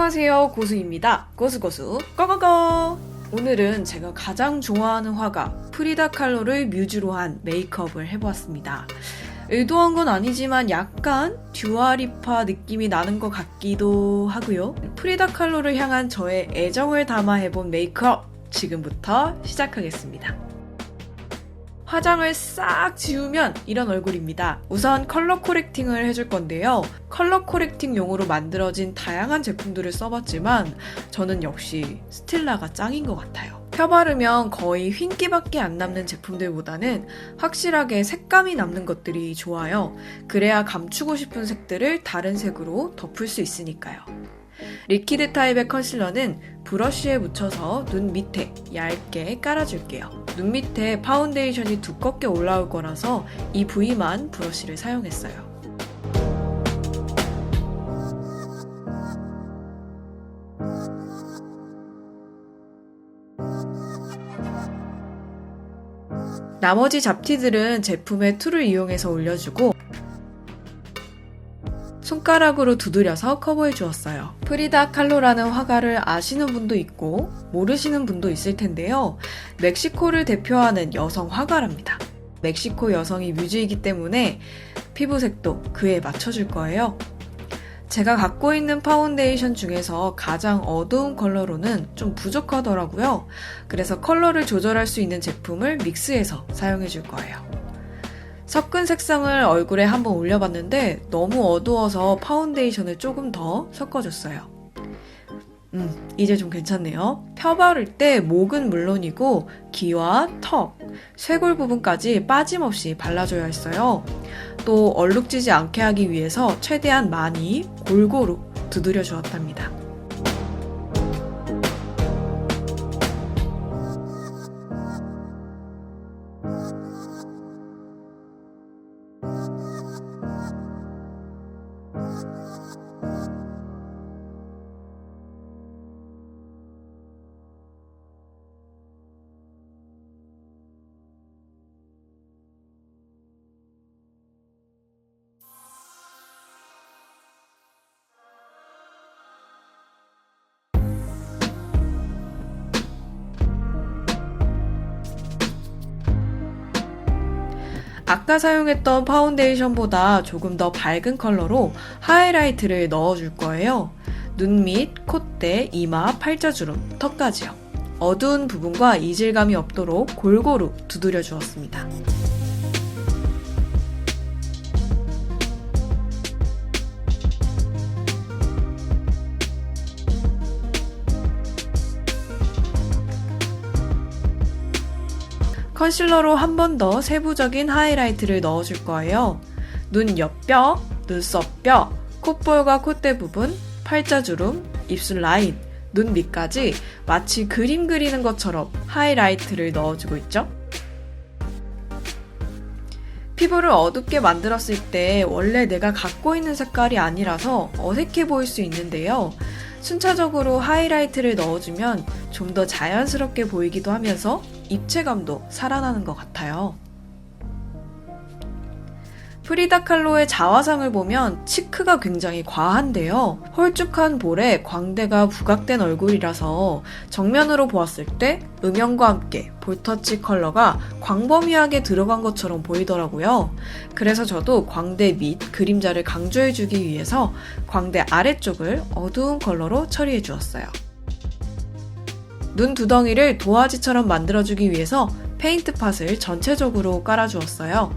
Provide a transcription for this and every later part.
안녕하세요, 고수입니다. 고수고수 고고고! 오늘은 제가 가장 좋아하는 화가 프리다 칼로를 뮤즈로 한 메이크업을 해보았습니다. 의도한 건 아니지만 약간 듀아리파 느낌이 나는 것 같기도 하고요. 프리다 칼로를 향한 저의 애정을 담아 해본 메이크업 지금부터 시작하겠습니다. 화장을 싹 지우면 이런 얼굴입니다. 우선 컬러 코렉팅을 해줄 건데요. 컬러 코렉팅용으로 만들어진 다양한 제품들을 써봤지만 저는 역시 스틸라가 짱인 것 같아요. 펴바르면 거의 휜기밖에 안 남는 제품들보다는 확실하게 색감이 남는 것들이 좋아요. 그래야 감추고 싶은 색들을 다른 색으로 덮을 수 있으니까요. 리퀴드 타입의 컨실러는 브러쉬에 묻혀서 눈 밑에 얇게 깔아줄게요. 눈 밑에 파운데이션이 두껍게 올라올 거라서 이 부위만 브러쉬를 사용했어요. 나머지 잡티들은 제품의 툴을 이용해서 올려주고 손가락으로 두드려서 커버해 주었어요. 프리다 칼로라는 화가를 아시는 분도 있고 모르시는 분도 있을 텐데요. 멕시코를 대표하는 여성 화가랍니다. 멕시코 여성이 뮤즈이기 때문에 피부색도 그에 맞춰줄 거예요. 제가 갖고 있는 파운데이션 중에서 가장 어두운 컬러로는 좀 부족하더라고요. 그래서 컬러를 조절할 수 있는 제품을 믹스해서 사용해 줄 거예요. 섞은 색상을 얼굴에 한번 올려봤는데 너무 어두워서 파운데이션을 조금 더 섞어줬어요. 이제 좀 괜찮네요. 펴바를 때 목은 물론이고 귀와 턱, 쇄골 부분까지 빠짐없이 발라줘야 했어요. 또 얼룩지지 않게 하기 위해서 최대한 많이 골고루 두드려 주었답니다. 아까 사용했던 파운데이션보다 조금 더 밝은 컬러로 하이라이트를 넣어줄 거예요. 눈 밑, 콧대, 이마, 팔자주름, 턱까지요. 어두운 부분과 이질감이 없도록 골고루 두드려 주었습니다. 컨실러로 한 번 더 세부적인 하이라이트를 넣어줄 거예요. 눈 옆뼈, 눈썹뼈, 콧볼과 콧대 부분, 팔자주름, 입술 라인, 눈 밑까지 마치 그림 그리는 것처럼 하이라이트를 넣어주고 있죠. 피부를 어둡게 만들었을 때 원래 내가 갖고 있는 색깔이 아니라서 어색해 보일 수 있는데요. 순차적으로 하이라이트를 넣어주면 좀 더 자연스럽게 보이기도 하면서 입체감도 살아나는 것 같아요. 프리다 칼로의 자화상을 보면 치크가 굉장히 과한데요. 홀쭉한 볼에 광대가 부각된 얼굴이라서 정면으로 보았을 때 음영과 함께 볼터치 컬러가 광범위하게 들어간 것처럼 보이더라고요. 그래서 저도 광대 밑 그림자를 강조해주기 위해서 광대 아래쪽을 어두운 컬러로 처리해 주었어요. 눈 두덩이를 도화지처럼 만들어주기 위해서 페인트 팟을 전체적으로 깔아주었어요.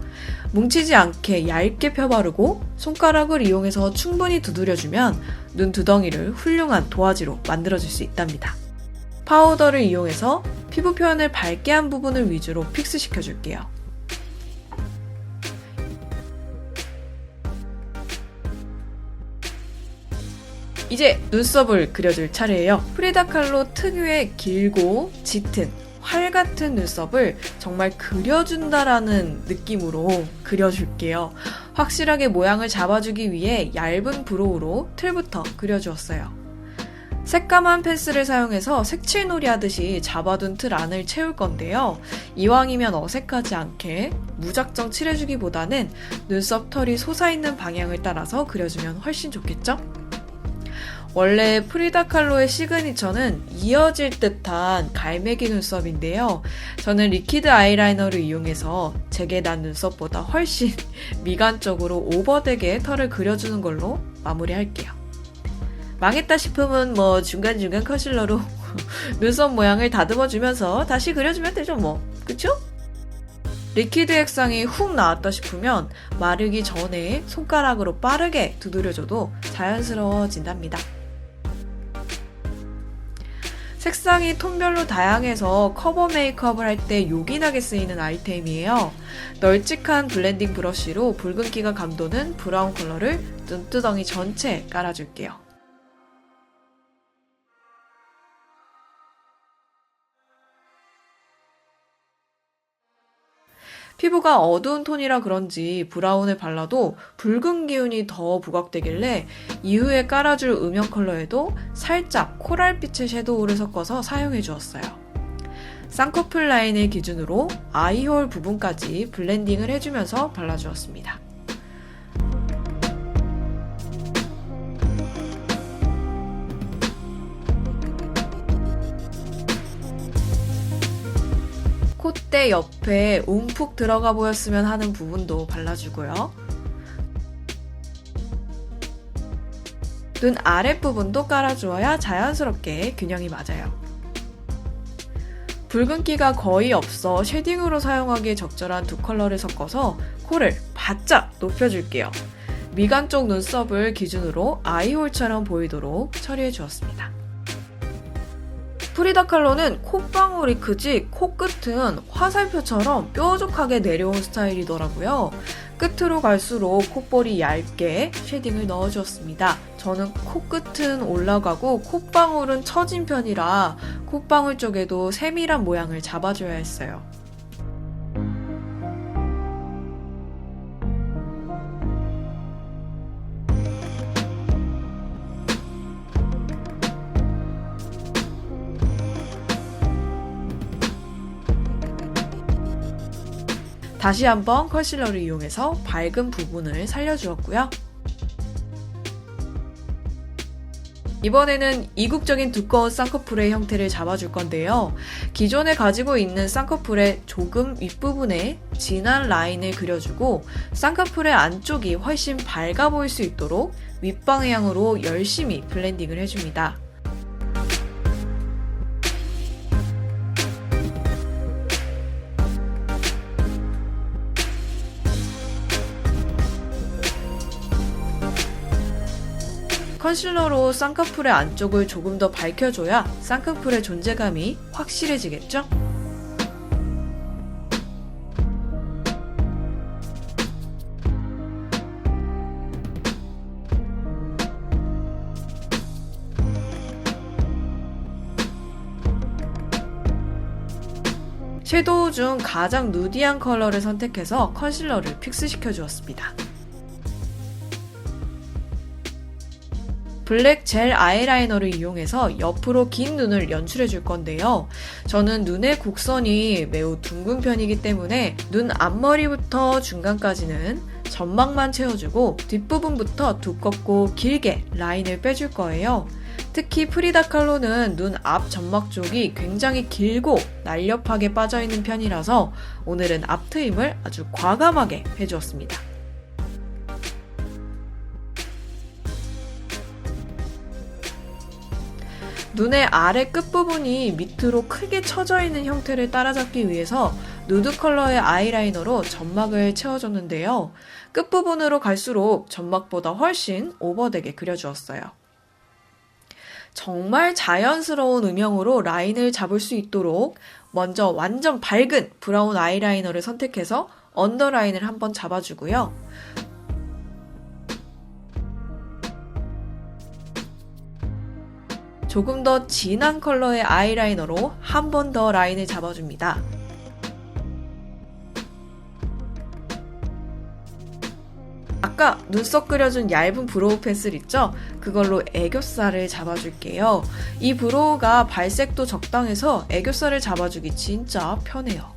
뭉치지 않게 얇게 펴바르고 손가락을 이용해서 충분히 두드려주면 눈 두덩이를 훌륭한 도화지로 만들어줄 수 있답니다. 파우더를 이용해서 피부 표현을 밝게 한 부분을 위주로 픽스시켜줄게요. 이제 눈썹을 그려줄 차례예요. 프리다 칼로 특유의 길고 짙은 활 같은 눈썹을 정말 그려준다라는 느낌으로 그려줄게요. 확실하게 모양을 잡아주기 위해 얇은 브로우로 틀부터 그려주었어요. 새까만 펜슬을 사용해서 색칠놀이 하듯이 잡아둔 틀 안을 채울 건데요. 이왕이면 어색하지 않게 무작정 칠해주기보다는 눈썹 털이 솟아있는 방향을 따라서 그려주면 훨씬 좋겠죠? 원래 프리다 칼로의 시그니처는 이어질 듯한 갈매기 눈썹인데요. 저는 리퀴드 아이라이너를 이용해서 제게 난 눈썹보다 훨씬 미간적으로 오버되게 털을 그려주는 걸로 마무리할게요. 망했다 싶으면 뭐 중간중간 컨실러로 눈썹 모양을 다듬어주면서 다시 그려주면 되죠 뭐. 그쵸? 리퀴드 액상이 훅 나왔다 싶으면 마르기 전에 손가락으로 빠르게 두드려줘도 자연스러워진답니다. 색상이 톤별로 다양해서 커버 메이크업을 할 때 요긴하게 쓰이는 아이템이에요. 널찍한 블렌딩 브러쉬로 붉은기가 감도는 브라운 컬러를 눈두덩이 전체에 깔아줄게요. 피부가 어두운 톤이라 그런지 브라운을 발라도 붉은 기운이 더 부각되길래 이후에 깔아줄 음영 컬러에도 살짝 코랄빛의 섀도우를 섞어서 사용해 주었어요. 쌍꺼풀 라인을 기준으로 아이홀 부분까지 블렌딩을 해주면서 발라주었습니다. 콧대 옆에 움푹 들어가 보였으면 하는 부분도 발라주고요. 눈 아랫부분도 깔아주어야 자연스럽게 균형이 맞아요. 붉은기가 거의 없어 쉐딩으로 사용하기에 적절한 두 컬러를 섞어서 코를 바짝 높여줄게요. 미간 쪽 눈썹을 기준으로 아이홀처럼 보이도록 처리해 주었습니다. 프리다 칼로는 콧방울이 크지 코끝은 화살표처럼 뾰족하게 내려온 스타일이더라고요. 끝으로 갈수록 콧볼이 얇게 쉐딩을 넣어주었습니다. 저는 코끝은 올라가고 콧방울은 처진 편이라 콧방울 쪽에도 세밀한 모양을 잡아줘야 했어요. 다시 한번 컨실러를 이용해서 밝은 부분을 살려주었고요. 이번에는 이국적인 두꺼운 쌍꺼풀의 형태를 잡아줄 건데요. 기존에 가지고 있는 쌍꺼풀의 조금 윗부분에 진한 라인을 그려주고 쌍꺼풀의 안쪽이 훨씬 밝아 보일 수 있도록 윗방향으로 열심히 블렌딩을 해줍니다. 컨실러로 쌍꺼풀의 안쪽을 조금 더 밝혀줘야 쌍꺼풀의 존재감이 확실해지겠죠? 섀도우 중 가장 누디한 컬러를 선택해서 컨실러를 픽스시켜 주었습니다. 블랙 젤 아이라이너를 이용해서 옆으로 긴 눈을 연출해 줄 건데요. 저는 눈의 곡선이 매우 둥근 편이기 때문에 눈 앞머리부터 중간까지는 점막만 채워주고 뒷부분부터 두껍고 길게 라인을 빼줄 거예요. 특히 프리다 칼로는 눈 앞 점막 쪽이 굉장히 길고 날렵하게 빠져있는 편이라서 오늘은 앞 트임을 아주 과감하게 해주었습니다. 눈의 아래 끝부분이 밑으로 크게 처져 있는 형태를 따라잡기 위해서 누드 컬러의 아이라이너로 점막을 채워줬는데요. 끝부분으로 갈수록 점막보다 훨씬 오버되게 그려주었어요. 정말 자연스러운 음영으로 라인을 잡을 수 있도록 먼저 완전 밝은 브라운 아이라이너를 선택해서 언더라인을 한번 잡아주고요. 조금 더 진한 컬러의 아이라이너로 한 번 더 라인을 잡아줍니다. 아까 눈썹 그려준 얇은 브로우 펜슬 있죠? 그걸로 애교살을 잡아줄게요. 이 브로우가 발색도 적당해서 애교살을 잡아주기 진짜 편해요.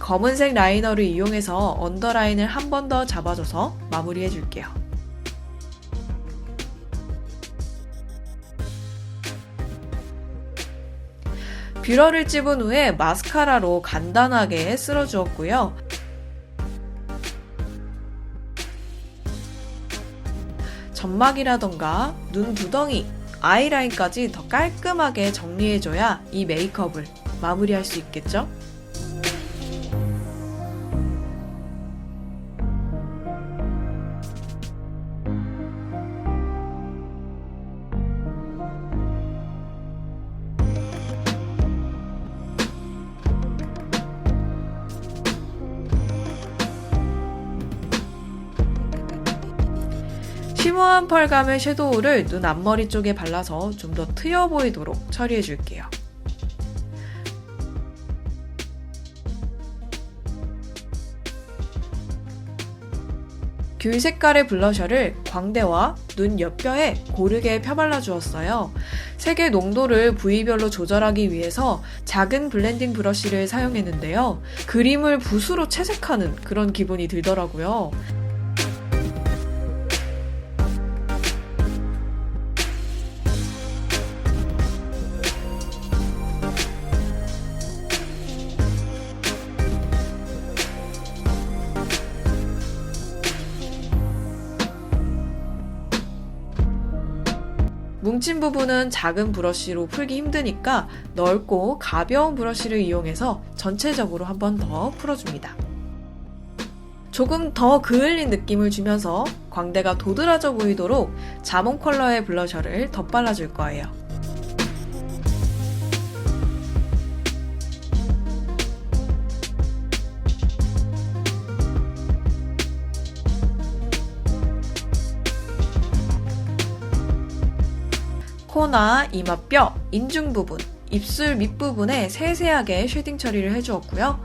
검은색 라이너를 이용해서 언더라인을 한 번 더 잡아줘서 마무리해줄게요. 뷰러를 찝은 후에 마스카라로 간단하게 쓸어주었고요. 점막이라던가 눈 두덩이, 아이라인까지 더 깔끔하게 정리해줘야 이 메이크업을 마무리할 수 있겠죠? 쉬머한 펄감의 섀도우를 눈 앞머리 쪽에 발라서 좀 더 트여 보이도록 처리해줄게요. 귤 색깔의 블러셔를 광대와 눈 옆뼈에 고르게 펴발라 주었어요. 색의 농도를 부위별로 조절하기 위해서 작은 블렌딩 브러쉬를 사용했는데요. 그림을 붓으로 채색하는 그런 기분이 들더라고요. 뭉친 부분은 작은 브러쉬로 풀기 힘드니까 넓고 가벼운 브러쉬를 이용해서 전체적으로 한 번 더 풀어줍니다. 조금 더 그을린 느낌을 주면서 광대가 도드라져 보이도록 자몽 컬러의 블러셔를 덧발라줄 거예요. 코나 이마뼈, 인중 부분, 입술 밑부분에 세세하게 쉐딩 처리를 해주었고요.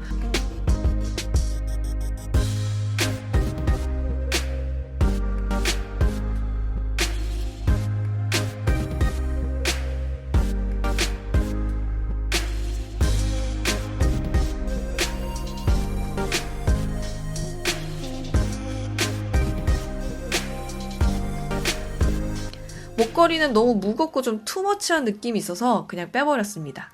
목걸이는 너무 무겁고 좀 투머치한 느낌이 있어서 그냥 빼버렸습니다.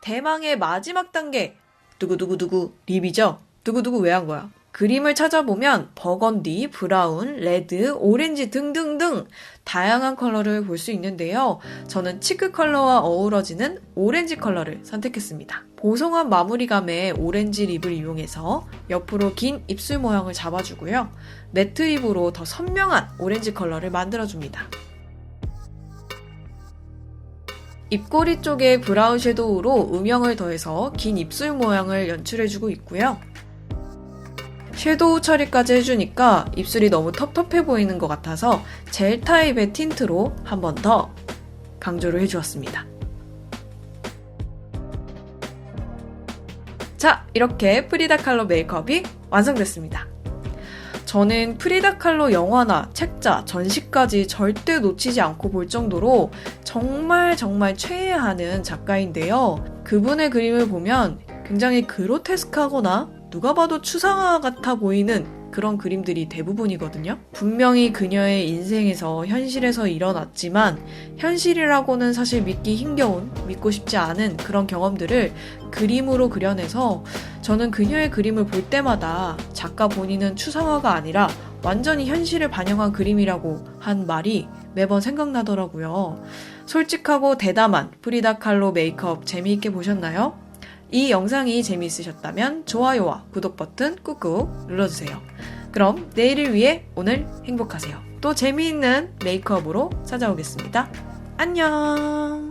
대망의 마지막 단계! 두구두구두구 립이죠? 두구두구 왜 한 거야? 그림을 찾아보면 버건디, 브라운, 레드, 오렌지 등등등 다양한 컬러를 볼 수 있는데요. 저는 치크 컬러와 어우러지는 오렌지 컬러를 선택했습니다. 보송한 마무리감의 오렌지 립을 이용해서 옆으로 긴 입술 모양을 잡아주고요. 매트 립으로 더 선명한 오렌지 컬러를 만들어줍니다. 입꼬리 쪽에 브라운 섀도우로 음영을 더해서 긴 입술 모양을 연출해주고 있고요. 섀도우 처리까지 해주니까 입술이 너무 텁텁해 보이는 것 같아서 젤 타입의 틴트로 한 번 더 강조를 해주었습니다. 자, 이렇게 프리다 칼로 메이크업이 완성됐습니다. 저는 프리다 칼로 영화나 책자, 전시까지 절대 놓치지 않고 볼 정도로 정말 최애하는 작가인데요. 그분의 그림을 보면 굉장히 그로테스크하거나 누가 봐도 추상화 같아 보이는 그런 그림들이 대부분이거든요. 분명히 그녀의 인생에서 현실에서 일어났지만 현실이라고는 사실 믿기 힘겨운, 믿고 싶지 않은 그런 경험들을 그림으로 그려내서 저는 그녀의 그림을 볼 때마다 작가 본인은 추상화가 아니라 완전히 현실을 반영한 그림이라고 한 말이 매번 생각나더라고요. 솔직하고 대담한 프리다 칼로 메이크업 재미있게 보셨나요? 이 영상이 재미있으셨다면 좋아요와 구독 버튼 꾹꾹 눌러주세요. 그럼 내일을 위해 오늘 행복하세요. 또 재미있는 메이크업으로 찾아오겠습니다. 안녕!